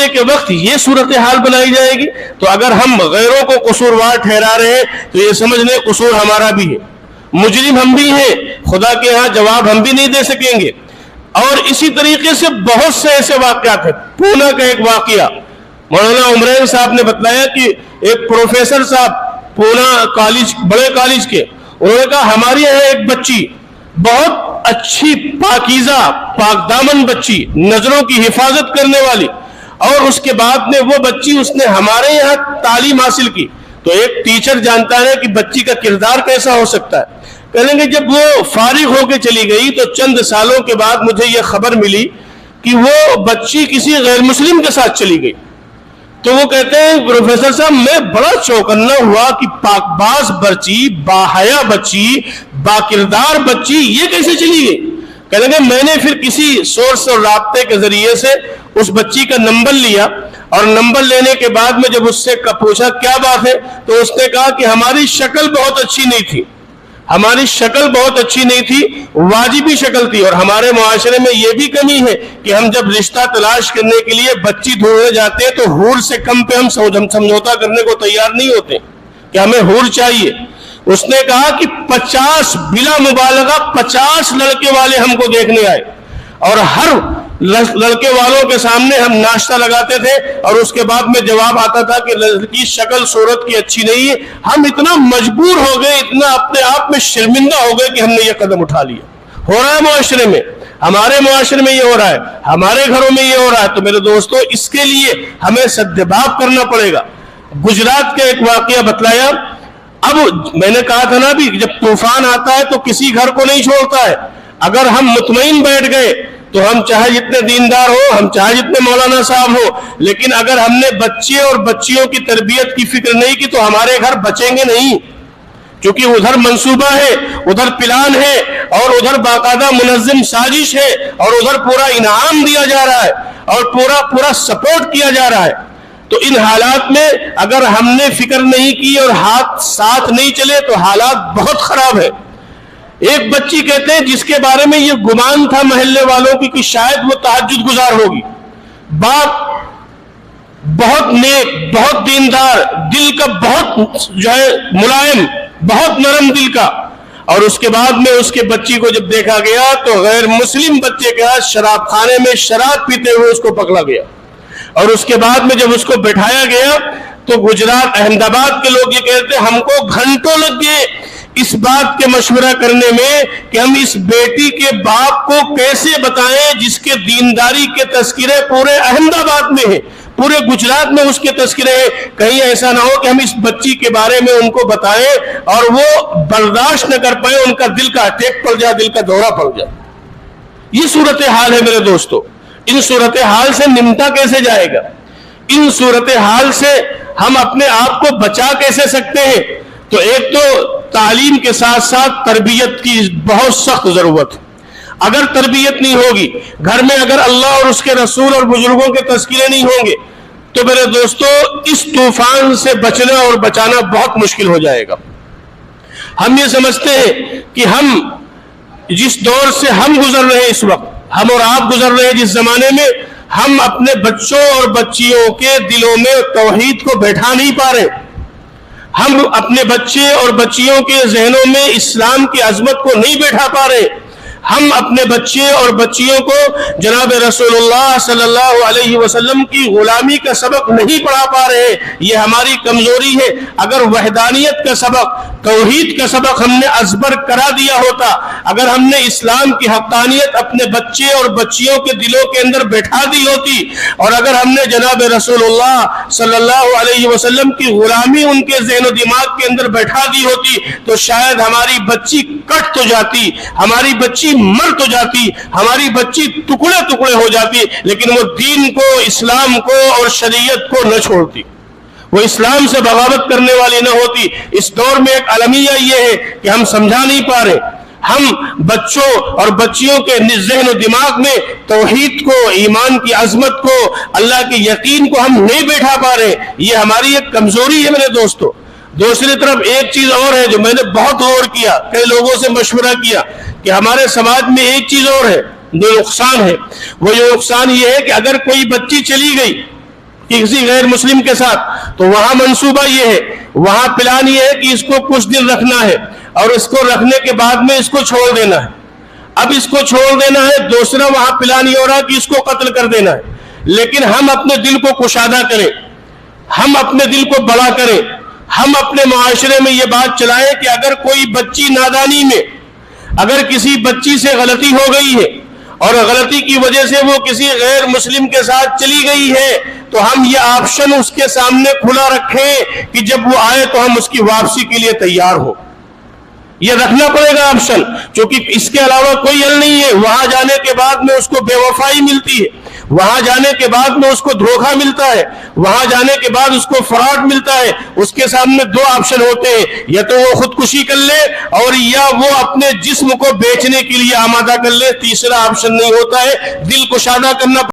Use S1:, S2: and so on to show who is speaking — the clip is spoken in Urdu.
S1: ہونے کے وقت یہ صورتحال بنائی جائے گی. تو اگر ہم غیروں کو قصوروار ٹھہرا رہے ہیں تو یہ سمجھ لیں قصور ہمارا بھی ہے, مجرم ہم بھی ہیں, خدا کے ہاں جواب ہم بھی نہیں دے سکیں گے. اور اسی طریقے سے بہت سے ایسے واقعات ہیں. پونا کا ایک واقعہ مولانا عمرین صاحب نے بتلایا کہ ایک پروفیسر صاحب پونا کالج, بڑے کالج کے, انہوں نے کہا ہماری یہاں ایک بچی بہت اچھی پاکیزہ پاک دامن بچی, نظروں کی حفاظت کرنے والی, اور اس کے بعد میں وہ بچی اس نے ہمارے یہاں تعلیم حاصل کی. تو ایک ٹیچر جانتا ہے کہ بچی کا کردار کیسا ہو سکتا ہے. کہیں گے جب وہ فارغ ہو کے چلی گئی تو چند سالوں کے بعد مجھے یہ خبر ملی کہ وہ بچی کسی غیر مسلم کے ساتھ چلی گئی. تو وہ کہتے ہیں پروفیسر صاحب میں بڑا چوکنا ہوا کہ پاک باز بچی, باحیا بچی, با کردار بچی یہ کیسے چلی گئی. کہنے گے میں نے پھر کسی سورس اور رابطے کے ذریعے سے اس بچی کا نمبر لیا, اور نمبر لینے کے بعد میں جب اس سے پوچھا کیا بات ہے تو اس نے کہا کہ ہماری شکل بہت اچھی نہیں تھی, ہماری شکل بہت اچھی نہیں تھی, واجبی شکل تھی, اور ہمارے معاشرے میں یہ بھی کمی ہے کہ ہم جب رشتہ تلاش کرنے کے لیے بچی ڈھونڈنے جاتے ہیں تو حور سے کم پہ ہم سمجھوتا کرنے کو تیار نہیں ہوتے کہ ہمیں حور چاہیے. اس نے کہا کہ 50 بلا مبالغہ 50 لڑکے والے ہم کو دیکھنے آئے, اور ہر لڑکے والوں کے سامنے ہم ناشتہ لگاتے تھے, اور اس کے بعد میں جواب آتا تھا کہ لڑکی شکل صورت کی اچھی نہیں ہے. ہم اتنا مجبور ہو گئے, اتنا اپنے آپ میں شرمندہ ہو گئے کہ ہم نے یہ قدم اٹھا لیا. ہو رہا ہے معاشرے میں, ہمارے معاشرے میں یہ ہو رہا ہے, ہمارے گھروں میں یہ ہو رہا ہے. تو میرے دوستو اس کے لیے ہمیں سدباب کرنا پڑے گا. گجرات کا ایک واقعہ بتلایا. اب میں نے کہا تھا نا بھی جب طوفان آتا ہے تو کسی گھر کو نہیں چھوڑتا ہے. اگر ہم مطمئن بیٹھ گئے تو ہم چاہے جتنے دیندار ہو, ہم چاہے جتنے مولانا صاحب ہو, لیکن اگر ہم نے بچے اور بچیوں کی تربیت کی فکر نہیں کی تو ہمارے گھر بچیں گے نہیں. کیونکہ ادھر منصوبہ ہے, ادھر پلان ہے, اور ادھر باقاعدہ منظم سازش ہے, اور ادھر پورا انعام دیا جا رہا ہے, اور پورا سپورٹ کیا جا رہا ہے. تو ان حالات میں اگر ہم نے فکر نہیں کی اور ہاتھ ساتھ نہیں چلے تو حالات بہت خراب ہے. ایک بچی کہتے ہیں جس کے بارے میں یہ گمان تھا محلے والوں کی کہ شاید وہ تہجد گزار ہوگی, باپ بہت نیک, بہت دیندار, دل کا بہت جو ہے ملائم, بہت نرم دل کا, اور اس کے بعد میں اس کے بچی کو جب دیکھا گیا تو غیر مسلم بچے کے ہاتھ شراب خانے میں شراب پیتے ہوئے اس کو پکڑا گیا, اور اس کے بعد میں جب اس کو بٹھایا گیا تو گجرات احمد آباد کے لوگ یہ کہتے ہیں ہم کو گھنٹوں لگ گئے اس بات کے مشورہ کرنے میں کہ ہم اس بیٹی کے باپ کو کیسے بتائیں جس کے دینداری کے تذکرے پورے احمد آباد میں ہیں, پورے گجرات میں اس کے تذکرے ہیں. کہیں ایسا نہ ہو کہ ہم اس بچی کے بارے میں ان کو بتائیں اور وہ برداشت نہ کر پائے, ان کا دل کا اٹیک پڑ جائے, دل کا دورہ پڑ جائے. یہ صورتحال ہے میرے دوستو. ان صورتحال سے نمٹا کیسے جائے گا, ان صورتحال سے ہم اپنے آپ کو بچا کیسے سکتے ہیں؟ تو ایک تو تعلیم کے ساتھ ساتھ تربیت کی بہت سخت ضرورت ہے. اگر تربیت نہیں ہوگی گھر میں, اگر اللہ اور اس کے رسول اور بزرگوں کے تذکرے نہیں ہوں گے تو میرے دوستو اس طوفان سے بچنا اور بچانا بہت مشکل ہو جائے گا. ہم یہ سمجھتے ہیں کہ ہم جس دور سے ہم گزر رہے ہیں اس وقت, ہم اور آپ گزر رہے ہیں جس زمانے میں, ہم اپنے بچوں اور بچیوں کے دلوں میں توحید کو بیٹھا نہیں پا رہے. ہم اپنے بچے اور بچیوں کے ذہنوں میں اسلام کی عظمت کو نہیں بیٹھا پا رہے. ہم اپنے بچے اور بچیوں کو جناب رسول اللہ صلی اللہ علیہ وسلم کی غلامی کا سبق نہیں پڑھا پا رہے. یہ ہماری کمزوری ہے. اگر وحدانیت کا سبق, توحید کا سبق ہم نے ازبر کرا دیا ہوتا, اگر ہم نے اسلام کی حقانیت اپنے بچے اور بچیوں کے دلوں کے اندر بیٹھا دی ہوتی, اور اگر ہم نے جناب رسول اللہ صلی اللہ علیہ وسلم کی غلامی ان کے ذہن و دماغ کے اندر بیٹھا دی ہوتی, تو شاید ہماری بچی کٹ تو جاتی, ہماری بچی مر تو جاتی, ہماری بچی ٹکڑے ٹکڑے ہو جاتی, لیکن وہ دین کو, اسلام کو اور شریعت کو نہ چھوڑتی, وہ اسلام سے بغاوت کرنے والی نہ ہوتی. اس دور میں ایک المیہ یہ ہے کہ ہم سمجھا نہیں پا رہے, ہم بچوں اور بچیوں کے ذہن و دماغ میں توحید کو, ایمان کی عظمت کو, اللہ کے یقین کو ہم نہیں بیٹھا پا رہے. یہ ہماری ایک کمزوری ہے میرے دوستو. دوسری طرف ایک چیز اور ہے جو میں نے بہت غور کیا, کئی لوگوں سے مشورہ کیا کہ ہمارے سماج میں ایک چیز اور ہے جو نقصان ہے. وہ یہ نقصان یہ ہے کہ اگر کوئی بچی چلی گئی کہ کسی غیر مسلم کے ساتھ، تو وہاں منصوبہ یہ ہے، وہاں پلان یہ ہے کہ اس کو کچھ دن رکھنا ہے اور اس کو رکھنے کے بعد میں اس کو چھوڑ دینا ہے۔ اب اس کو چھوڑ دینا ہے، دوسرا وہاں پلان یہ ہو رہا ہے کہ اس کو قتل کر دینا ہے۔ لیکن ہم اپنے دل کو کشادہ کریں، ہم اپنے دل کو بڑا کریں، ہم اپنے معاشرے میں یہ بات چلائیں کہ اگر کوئی بچی نادانی میں، اگر کسی بچی سے غلطی ہو گئی ہے اور غلطی کی وجہ سے وہ کسی غیر مسلم کے ساتھ چلی گئی ہے، تو ہم یہ آپشن اس کے سامنے کھلا رکھیں کہ جب وہ آئے تو ہم اس کی واپسی کے لیے تیار ہوں۔ یہ رکھنا پڑے گا آپشن، کیونکہ اس کے علاوہ کوئی حل نہیں ہے۔ وہاں جانے کے بعد میں اس کو بے وفائی ملتی ہے، وہاں جانے کے بعد میں اس کو دھوکہ ملتا ہے، وہاں جانے کے بعد اس کو فراڈ ملتا ہے۔ اس کے سامنے دو آپشن ہوتے ہیں، یا تو وہ خودکشی کر لے اور یا وہ اپنے جسم کو بیچنے کے لیے آمادہ کر لے۔ تیسرا آپشن نہیں ہوتا ہے، دل کشادہ کرنا